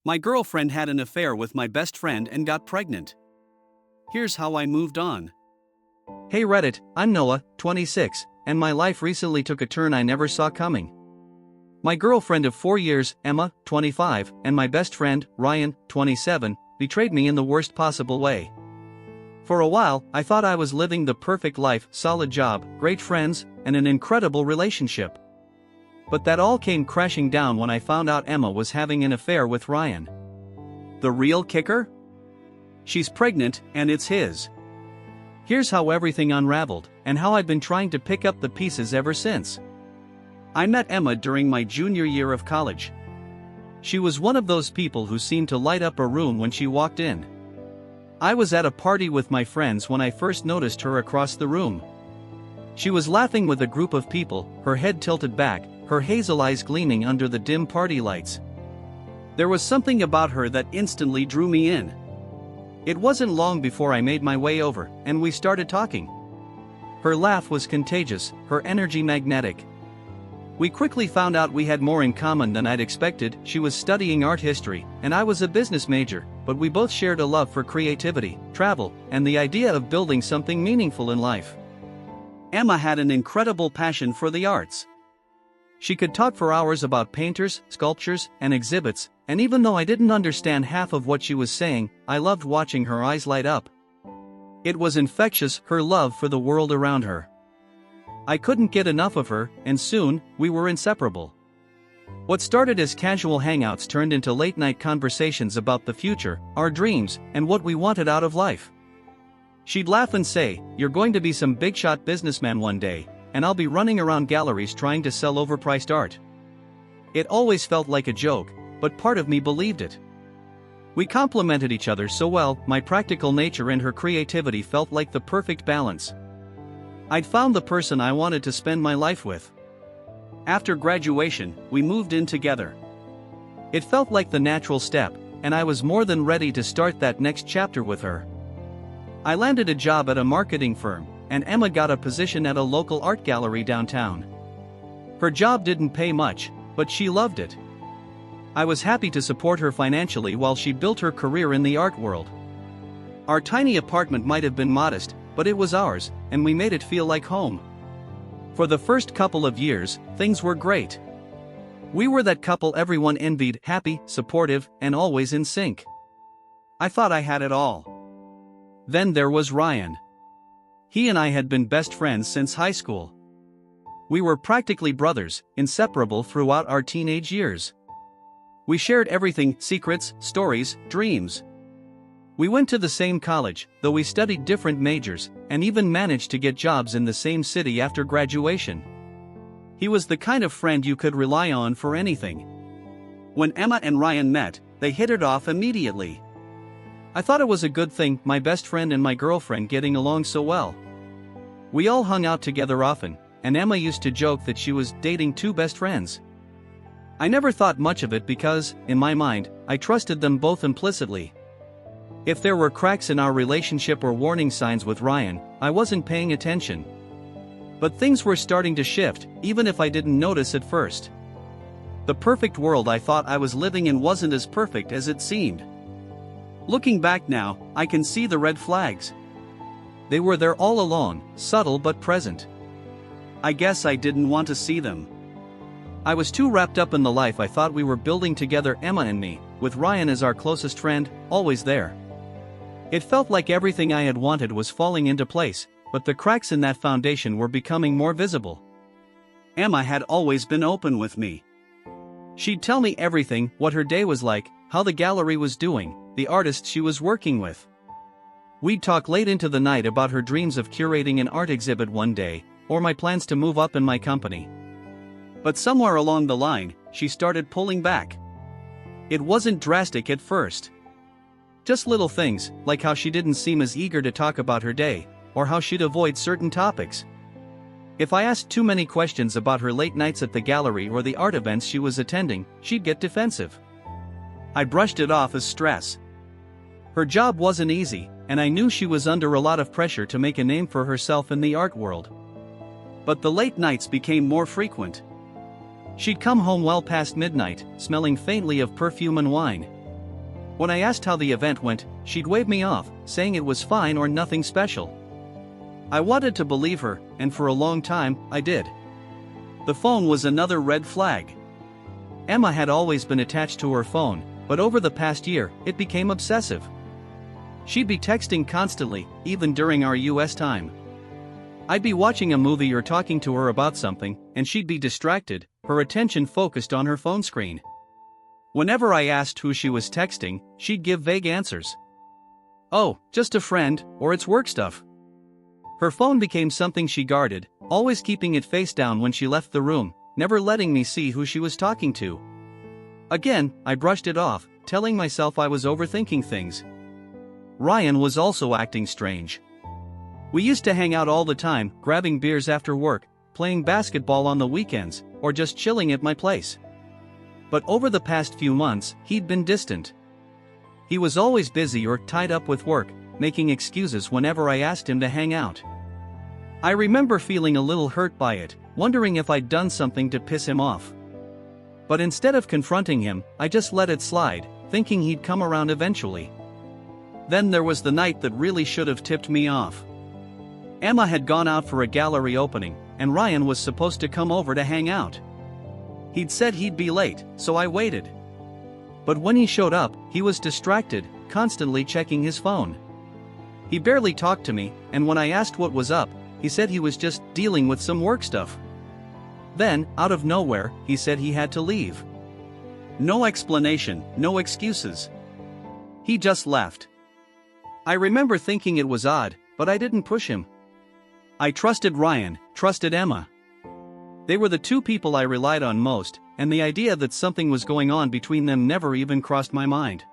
My girlfriend had an affair with my best friend and got pregnant. Here's how I moved on. Hey Reddit, I'm Noah, 26, and my life recently took a turn I never saw coming. My girlfriend of 4 years, Emma, 25, and my best friend, Ryan, 27, betrayed me in the worst possible way. For a while, I thought I was living the perfect life, solid job, great friends, and an incredible relationship. But that all came crashing down when I found out Emma was having an affair with Ryan. The real kicker? She's pregnant, and it's his. Here's how everything unraveled, and how I've been trying to pick up the pieces ever since. I met Emma during my junior year of college. She was one of those people who seemed to light up a room when she walked in. I was at a party with my friends when I first noticed her across the room. She was laughing with a group of people, her head tilted back, her hazel eyes gleaming under the dim party lights. There was something about her that instantly drew me in. It wasn't long before I made my way over, and we started talking. Her laugh was contagious, her energy magnetic. We quickly found out we had more in common than I'd expected. She was studying art history, and I was a business major, but we both shared a love for creativity, travel, and the idea of building something meaningful in life. Emma had an incredible passion for the arts. She could talk for hours about painters, sculptures, and exhibits, and even though I didn't understand half of what she was saying, I loved watching her eyes light up. It was infectious, her love for the world around her. I couldn't get enough of her, and soon, we were inseparable. What started as casual hangouts turned into late-night conversations about the future, our dreams, and what we wanted out of life. She'd laugh and say, "You're going to be some big-shot businessman one day, and I'll be running around galleries trying to sell overpriced art." It always felt like a joke, but part of me believed it. We complemented each other so well, my practical nature and her creativity felt like the perfect balance. I'd found the person I wanted to spend my life with. After graduation, we moved in together. It felt like the natural step, and I was more than ready to start that next chapter with her. I landed a job at a marketing firm, and Emma got a position at a local art gallery downtown. Her job didn't pay much, but she loved it. I was happy to support her financially while she built her career in the art world. Our tiny apartment might have been modest, but it was ours, and we made it feel like home. For the first couple of years, things were great. We were that couple everyone envied, happy, supportive, and always in sync. I thought I had it all. Then there was Ryan. He and I had been best friends since high school. We were practically brothers, inseparable throughout our teenage years. We shared everything, secrets, stories, dreams. We went to the same college, though we studied different majors, and even managed to get jobs in the same city after graduation. He was the kind of friend you could rely on for anything. When Emma and Ryan met, they hit it off immediately. I thought it was a good thing, my best friend and my girlfriend getting along so well. We all hung out together often, and Emma used to joke that she was dating two best friends. I never thought much of it because, in my mind, I trusted them both implicitly. If there were cracks in our relationship or warning signs with Ryan, I wasn't paying attention. But things were starting to shift, even if I didn't notice at first. The perfect world I thought I was living in wasn't as perfect as it seemed. Looking back now, I can see the red flags. They were there all along, subtle but present. I guess I didn't want to see them. I was too wrapped up in the life I thought we were building together, Emma and me, with Ryan as our closest friend, always there. It felt like everything I had wanted was falling into place, but the cracks in that foundation were becoming more visible. Emma had always been open with me. She'd tell me everything, what her day was like, how the gallery was doing, the artists she was working with. We'd talk late into the night about her dreams of curating an art exhibit one day, or my plans to move up in my company. But somewhere along the line, she started pulling back. It wasn't drastic at first. Just little things, like how she didn't seem as eager to talk about her day, or how she'd avoid certain topics. If I asked too many questions about her late nights at the gallery or the art events she was attending, she'd get defensive. I brushed it off as stress. Her job wasn't easy, and I knew she was under a lot of pressure to make a name for herself in the art world. But the late nights became more frequent. She'd come home well past midnight, smelling faintly of perfume and wine. When I asked how the event went, she'd wave me off, saying it was fine or nothing special. I wanted to believe her, and for a long time, I did. The phone was another red flag. Emma had always been attached to her phone, but over the past year, it became obsessive. She'd be texting constantly, even during our US time. I'd be watching a movie or talking to her about something, and she'd be distracted, her attention focused on her phone screen. Whenever I asked who she was texting, she'd give vague answers. Oh, just a friend, or it's work stuff. Her phone became something she guarded, always keeping it face down when she left the room, never letting me see who she was talking to. Again, I brushed it off, telling myself I was overthinking things. Ryan was also acting strange. We used to hang out all the time, grabbing beers after work, playing basketball on the weekends, or just chilling at my place. But over the past few months, he'd been distant. He was always busy or tied up with work, making excuses whenever I asked him to hang out. I remember feeling a little hurt by it, wondering if I'd done something to piss him off. But instead of confronting him, I just let it slide, thinking he'd come around eventually. Then there was the night that really should have tipped me off. Emma had gone out for a gallery opening, and Ryan was supposed to come over to hang out. He'd said he'd be late, so I waited. But when he showed up, he was distracted, constantly checking his phone. He barely talked to me, and when I asked what was up, he said he was just dealing with some work stuff. Then, out of nowhere, he said he had to leave. No explanation, no excuses. He just left. I remember thinking it was odd, but I didn't push him. I trusted Ryan, trusted Emma. They were the two people I relied on most, and the idea that something was going on between them never even crossed my mind.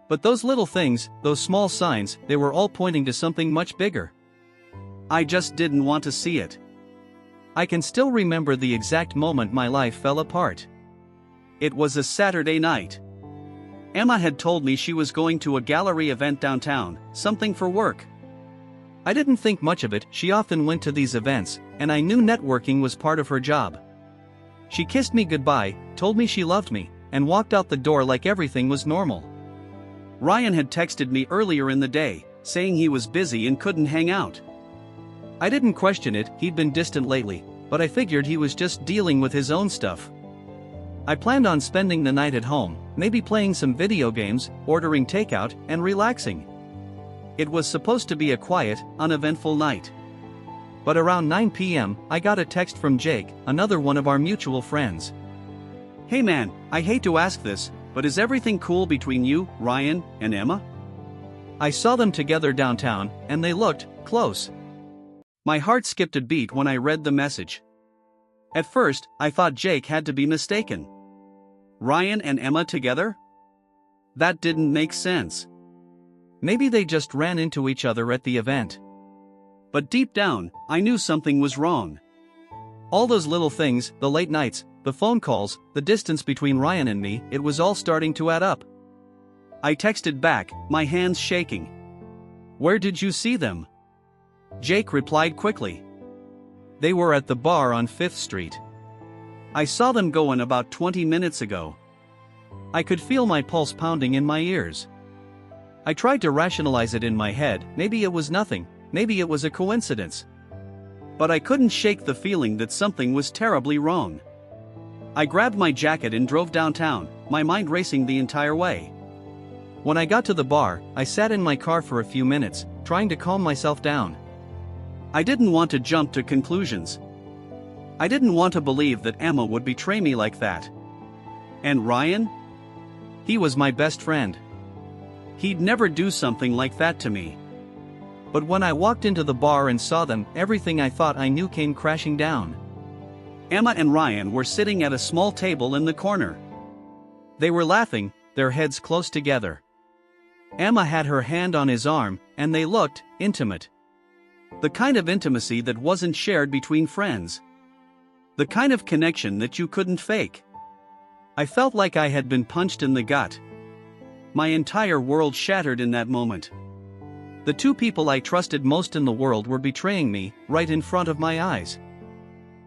But those little things, those small signs, they were all pointing to something much bigger. I just didn't want to see it. I can still remember the exact moment my life fell apart. It was a Saturday night. Emma had told me she was going to a gallery event downtown, something for work. I didn't think much of it, she often went to these events, and I knew networking was part of her job. She kissed me goodbye, told me she loved me, and walked out the door like everything was normal. Ryan had texted me earlier in the day, saying he was busy and couldn't hang out. I didn't question it, he'd been distant lately, but I figured he was just dealing with his own stuff. I planned on spending the night at home, maybe playing some video games, ordering takeout, and relaxing. It was supposed to be a quiet, uneventful night. But around 9 p.m., I got a text from Jake, another one of our mutual friends. Hey man, I hate to ask this, but is everything cool between you, Ryan, and Emma? I saw them together downtown, and they looked close. My heart skipped a beat when I read the message. At first, I thought Jake had to be mistaken. Ryan and Emma together? That didn't make sense. Maybe they just ran into each other at the event. But deep down, I knew something was wrong. All those little things, the late nights, the phone calls, the distance between Ryan and me, it was all starting to add up. I texted back, my hands shaking. Where did you see them? Jake replied quickly. They were at the bar on 5th Street. I saw them going about 20 minutes ago. I could feel my pulse pounding in my ears. I tried to rationalize it in my head, maybe it was nothing, maybe it was a coincidence. But I couldn't shake the feeling that something was terribly wrong. I grabbed my jacket and drove downtown, my mind racing the entire way. When I got to the bar, I sat in my car for a few minutes, trying to calm myself down. I didn't want to jump to conclusions. I didn't want to believe that Emma would betray me like that. And Ryan? He was my best friend. He'd never do something like that to me. But when I walked into the bar and saw them, everything I thought I knew came crashing down. Emma and Ryan were sitting at a small table in the corner. They were laughing, their heads close together. Emma had her hand on his arm, and they looked intimate. The kind of intimacy that wasn't shared between friends. The kind of connection that you couldn't fake. I felt like I had been punched in the gut. My entire world shattered in that moment. The two people I trusted most in the world were betraying me, right in front of my eyes.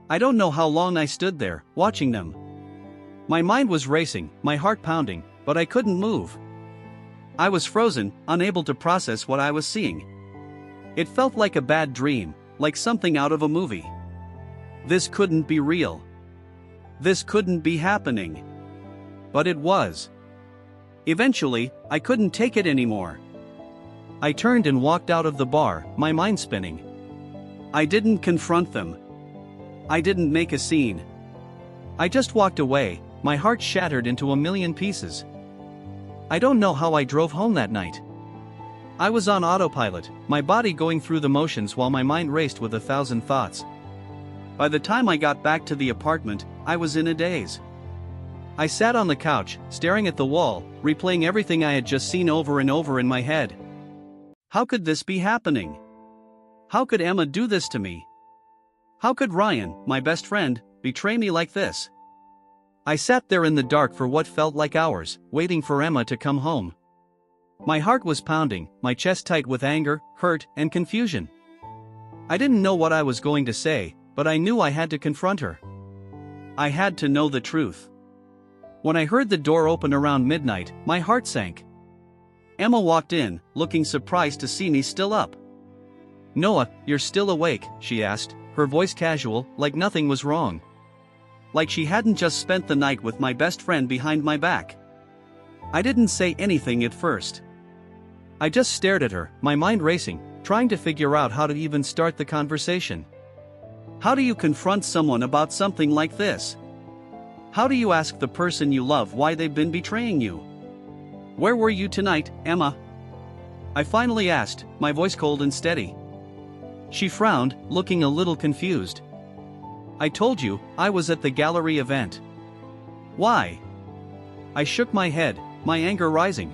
I don't know how long I stood there, watching them. My mind was racing, my heart pounding, but I couldn't move. I was frozen, unable to process what I was seeing. It felt like a bad dream, like something out of a movie. This couldn't be real. This couldn't be happening. But it was. Eventually, I couldn't take it anymore. I turned and walked out of the bar, my mind spinning. I didn't confront them. I didn't make a scene. I just walked away, my heart shattered into a million pieces. I don't know how I drove home that night. I was on autopilot, my body going through the motions while my mind raced with 1,000 thoughts. By the time I got back to the apartment, I was in a daze. I sat on the couch, staring at the wall, replaying everything I had just seen over and over in my head. How could this be happening? How could Emma do this to me? How could Ryan, my best friend, betray me like this? I sat there in the dark for what felt like hours, waiting for Emma to come home. My heart was pounding, my chest tight with anger, hurt, and confusion. I didn't know what I was going to say, but I knew I had to confront her. I had to know the truth. When I heard the door open around midnight, my heart sank. Emma walked in, looking surprised to see me still up. "Noah, you're still awake?" she asked, her voice casual, like nothing was wrong. Like she hadn't just spent the night with my best friend behind my back. I didn't say anything at first. I just stared at her, my mind racing, trying to figure out how to even start the conversation. How do you confront someone about something like this? How do you ask the person you love why they've been betraying you? Where were you tonight, Emma? I finally asked, my voice cold and steady. She frowned, looking a little confused. "I told you, I was at the gallery event." "Why?" I shook my head, my anger rising.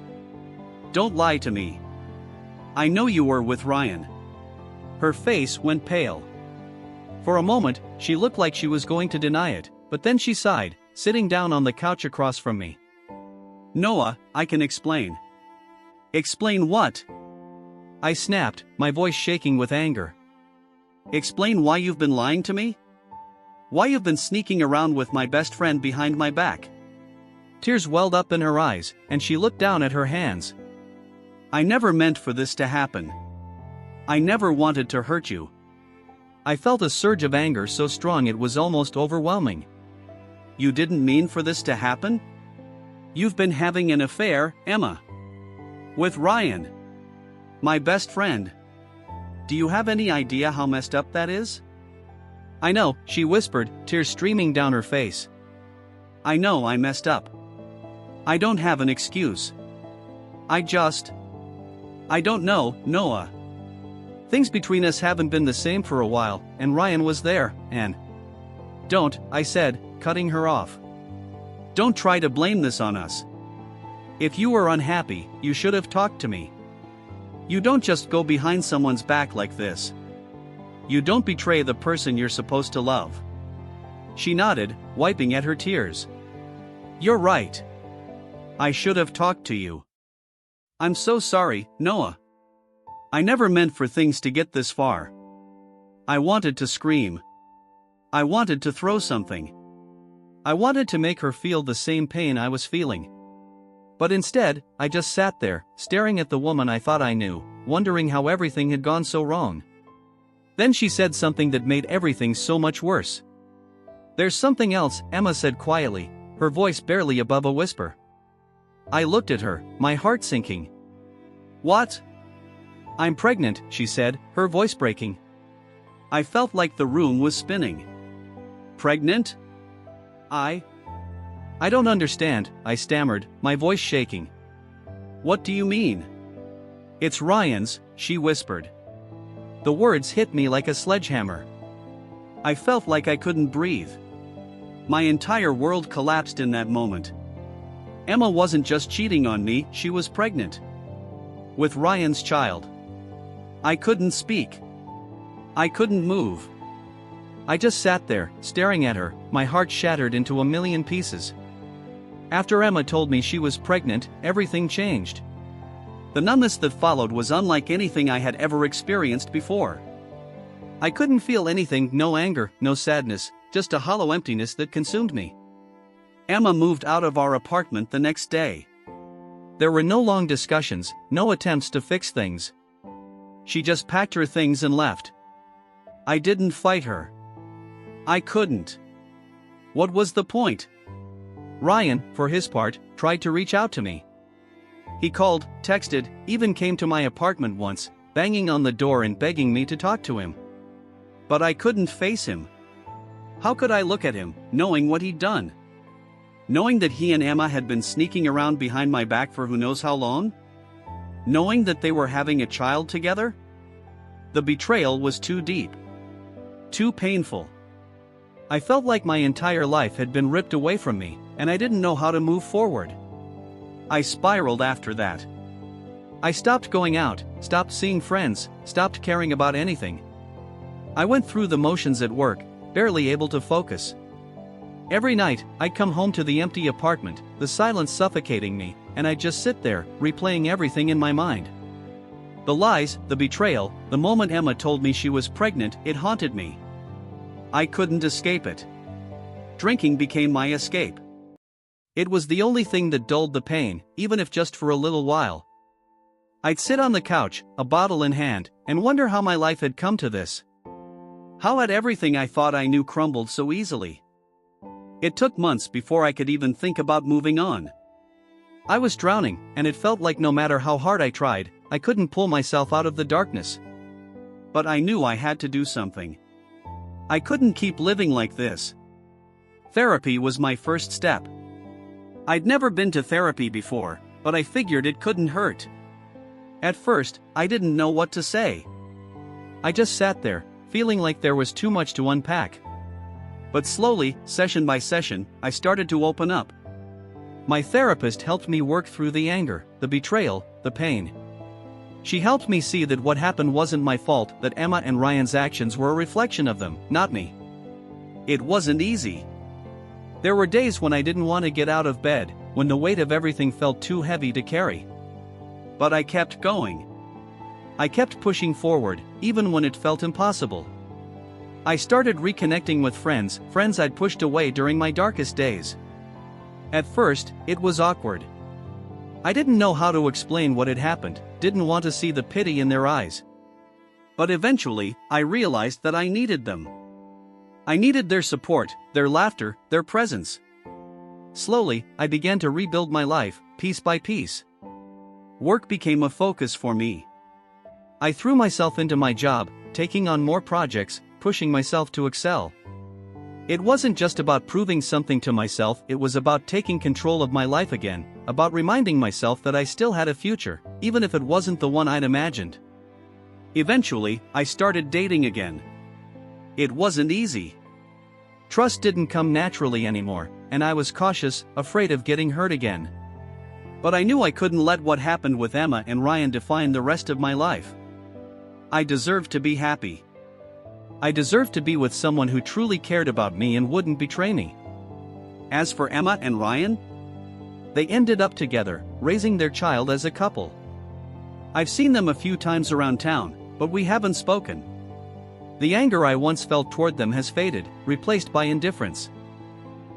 "Don't lie to me. I know you were with Ryan." Her face went pale. For a moment, she looked like she was going to deny it, but then she sighed, sitting down on the couch across from me. "Noah, I can explain." "Explain what?" I snapped, my voice shaking with anger. "Explain why you've been lying to me? Why you've been sneaking around with my best friend behind my back?" Tears welled up in her eyes, and she looked down at her hands. "I never meant for this to happen. I never wanted to hurt you." I felt a surge of anger so strong it was almost overwhelming. "You didn't mean for this to happen? You've been having an affair, Emma. With Ryan. My best friend. Do you have any idea how messed up that is?" "I know," she whispered, tears streaming down her face. "I know I messed up. I don't have an excuse. I don't know, Noah. Things between us haven't been the same for a while, and Ryan was there, and..." "Don't," I said, cutting her off. "Don't try to blame this on us. If you were unhappy, you should have talked to me. You don't just go behind someone's back like this. You don't betray the person you're supposed to love." She nodded, wiping at her tears. "You're right. I should have talked to you. I'm so sorry, Noah. I never meant for things to get this far. I wanted to scream. I wanted to throw something. I wanted to make her feel the same pain I was feeling. But instead, I just sat there, staring at the woman I thought I knew, wondering how everything had gone so wrong. Then she said something that made everything so much worse. "There's something else," Emma said quietly, her voice barely above a whisper. I looked at her, my heart sinking. "What?" "I'm pregnant," she said, her voice breaking. I felt like the room was spinning. "Pregnant?" I don't understand," I stammered, my voice shaking. "What do you mean?" "It's Ryan's," she whispered. The words hit me like a sledgehammer. I felt like I couldn't breathe. My entire world collapsed in that moment. Emma wasn't just cheating on me, she was pregnant. With Ryan's child. I couldn't speak. I couldn't move. I just sat there, staring at her, my heart shattered into a million pieces. After Emma told me she was pregnant, everything changed. The numbness that followed was unlike anything I had ever experienced before. I couldn't feel anything, no anger, no sadness, just a hollow emptiness that consumed me. Emma moved out of our apartment the next day. There were no long discussions, no attempts to fix things. She just packed her things and left. I didn't fight her. I couldn't. What was the point? Ryan, for his part, tried to reach out to me. He called, texted, even came to my apartment once, banging on the door and begging me to talk to him. But I couldn't face him. How could I look at him, knowing what he'd done? Knowing that he and Emma had been sneaking around behind my back for who knows how long? Knowing that they were having a child together? The betrayal was too deep. Too painful. I felt like my entire life had been ripped away from me, and I didn't know how to move forward. I spiraled after that. I stopped going out, stopped seeing friends, stopped caring about anything. I went through the motions at work, barely able to focus. Every night, I'd come home to the empty apartment, the silence suffocating me, and I'd just sit there, replaying everything in my mind. The lies, the betrayal, the moment Emma told me she was pregnant, it haunted me. I couldn't escape it. Drinking became my escape. It was the only thing that dulled the pain, even if just for a little while. I'd sit on the couch, a bottle in hand, and wonder how my life had come to this. How had everything I thought I knew crumbled so easily? It took months before I could even think about moving on. I was drowning, and it felt like no matter how hard I tried, I couldn't pull myself out of the darkness. But I knew I had to do something. I couldn't keep living like this. Therapy was my first step. I'd never been to therapy before, but I figured it couldn't hurt. At first, I didn't know what to say. I just sat there, feeling like there was too much to unpack. But slowly, session by session, I started to open up. My therapist helped me work through the anger, the betrayal, the pain. She helped me see that what happened wasn't my fault, that Emma and Ryan's actions were a reflection of them, not me. It wasn't easy. There were days when I didn't want to get out of bed, when the weight of everything felt too heavy to carry. But I kept going. I kept pushing forward, even when it felt impossible. I started reconnecting with friends I'd pushed away during my darkest days. At first, it was awkward. I didn't know how to explain what had happened, didn't want to see the pity in their eyes. But eventually, I realized that I needed them. I needed their support, their laughter, their presence. Slowly, I began to rebuild my life, piece by piece. Work became a focus for me. I threw myself into my job, taking on more projects, pushing myself to excel. It wasn't just about proving something to myself, it was about taking control of my life again, about reminding myself that I still had a future, even if it wasn't the one I'd imagined. Eventually, I started dating again. It wasn't easy. Trust didn't come naturally anymore, and I was cautious, afraid of getting hurt again. But I knew I couldn't let what happened with Emma and Ryan define the rest of my life. I deserved to be happy. I deserved to be with someone who truly cared about me and wouldn't betray me. As for Emma and Ryan, they ended up together, raising their child as a couple. I've seen them a few times around town, but we haven't spoken. The anger I once felt toward them has faded, replaced by indifference.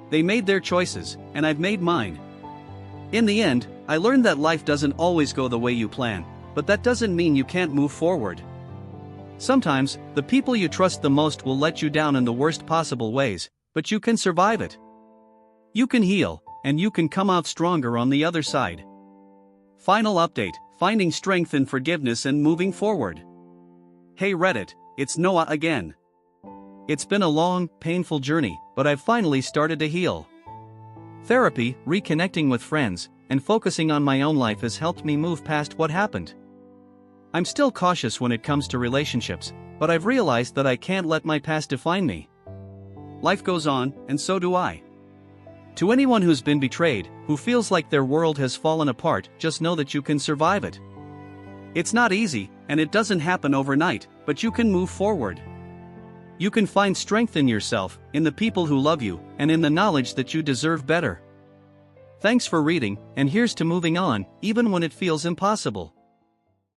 They made their choices, and I've made mine. In the end, I learned that life doesn't always go the way you plan, but that doesn't mean you can't move forward. Sometimes, the people you trust the most will let you down in the worst possible ways, but you can survive it. You can heal, and you can come out stronger on the other side. Final update: finding strength in forgiveness and moving forward. Hey Reddit, it's Noah again. It's been a long, painful journey, but I've finally started to heal. Therapy, reconnecting with friends, and focusing on my own life has helped me move past what happened. I'm still cautious when it comes to relationships, but I've realized that I can't let my past define me. Life goes on, and so do I. To anyone who's been betrayed, who feels like their world has fallen apart, just know that you can survive it. It's not easy, and it doesn't happen overnight, but you can move forward. You can find strength in yourself, in the people who love you, and in the knowledge that you deserve better. Thanks for reading, and here's to moving on, even when it feels impossible.